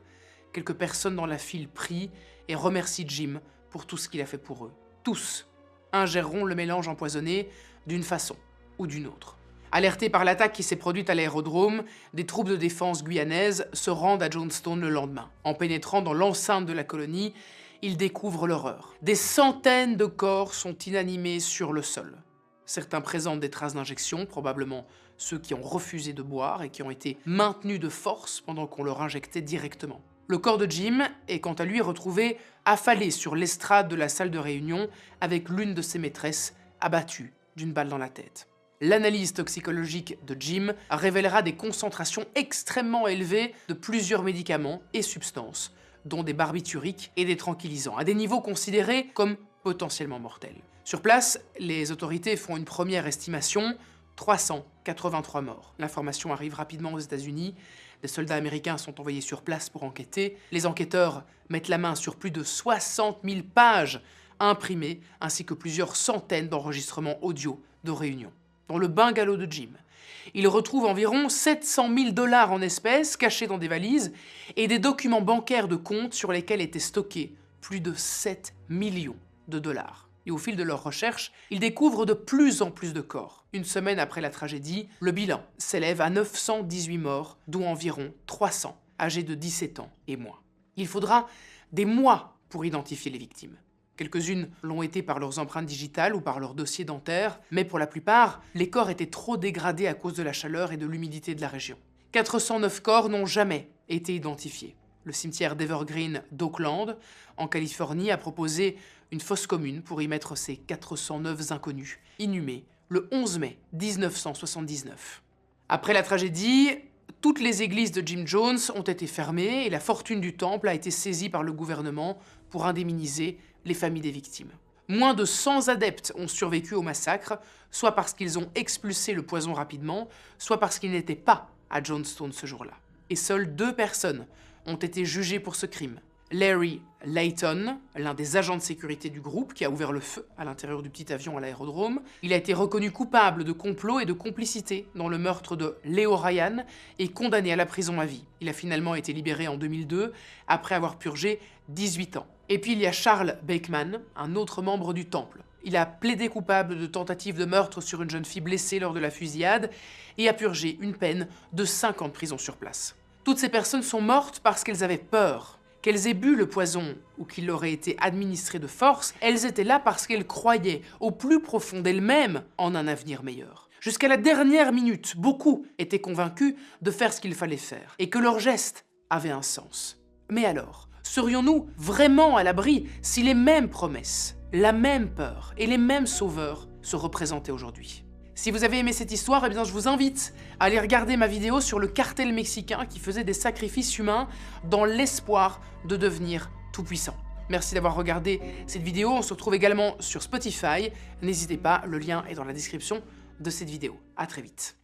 Quelques personnes dans la file prient et remercient Jim pour tout ce qu'il a fait pour eux. Tous ingéreront le mélange empoisonné d'une façon ou d'une autre. Alertés par l'attaque qui s'est produite à l'aérodrome, des troupes de défense guyanaises se rendent à Johnstone le lendemain. En pénétrant dans l'enceinte de la colonie, ils découvrent l'horreur. Des centaines de corps sont inanimés sur le sol. Certains présentent des traces d'injection, probablement ceux qui ont refusé de boire et qui ont été maintenus de force pendant qu'on leur injectait directement. Le corps de Jim est quant à lui retrouvé affalé sur l'estrade de la salle de réunion avec l'une de ses maîtresses abattue d'une balle dans la tête. L'analyse toxicologique de Jim révélera des concentrations extrêmement élevées de plusieurs médicaments et substances, dont des barbituriques et des tranquillisants, à des niveaux considérés comme potentiellement mortels. Sur place, les autorités font une première estimation, 383 morts. L'information arrive rapidement aux États-Unis, des soldats américains sont envoyés sur place pour enquêter, les enquêteurs mettent la main sur plus de 60 000 pages imprimées, ainsi que plusieurs centaines d'enregistrements audio de réunions. Dans le bungalow de Jim, ils retrouvent environ 700 000 $ en espèces cachés dans des valises et des documents bancaires de compte sur lesquels étaient stockés plus de 7 millions de dollars. Et au fil de leurs recherches, ils découvrent de plus en plus de corps. Une semaine après la tragédie, le bilan s'élève à 918 morts, dont environ 300 âgés de 17 ans et moins. Il faudra des mois pour identifier les victimes. Quelques-unes l'ont été par leurs empreintes digitales ou par leur dossier dentaire, mais pour la plupart, les corps étaient trop dégradés à cause de la chaleur et de l'humidité de la région. 409 corps n'ont jamais été identifiés. Le cimetière d'Evergreen d'Oakland, en Californie, a proposé une fosse commune pour y mettre ces 409 inconnus, inhumés le 11 mai 1979. Après la tragédie, toutes les églises de Jim Jones ont été fermées et la fortune du temple a été saisie par le gouvernement pour indemniser les familles des victimes. Moins de 100 adeptes ont survécu au massacre, soit parce qu'ils ont expulsé le poison rapidement, soit parce qu'ils n'étaient pas à Johnstone ce jour-là. Et seules 2 personnes ont été jugées pour ce crime. Larry Layton, l'un des agents de sécurité du groupe qui a ouvert le feu à l'intérieur du petit avion à l'aérodrome, il a été reconnu coupable de complot et de complicité dans le meurtre de Leo Ryan et condamné à la prison à vie. Il a finalement été libéré en 2002 après avoir purgé 18 ans. Et puis il y a Charles Bakeman, un autre membre du temple. Il a plaidé coupable de tentative de meurtre sur une jeune fille blessée lors de la fusillade et a purgé une peine de 5 ans de prison sur place. Toutes ces personnes sont mortes parce qu'elles avaient peur. Qu'elles aient bu le poison ou qu'il leur ait été administré de force, elles étaient là parce qu'elles croyaient au plus profond d'elles-mêmes en un avenir meilleur. Jusqu'à la dernière minute, beaucoup étaient convaincus de faire ce qu'il fallait faire et que leur geste avait un sens. Mais alors, Serions-nous vraiment à l'abri si les mêmes promesses, la même peur et les mêmes sauveurs se représentaient aujourd'hui? Si vous avez aimé cette histoire, eh bien je vous invite à aller regarder ma vidéo sur le cartel mexicain qui faisait des sacrifices humains dans l'espoir de devenir tout-puissant. Merci d'avoir regardé cette vidéo, on se retrouve également sur Spotify. N'hésitez pas, le lien est dans la description de cette vidéo. À très vite.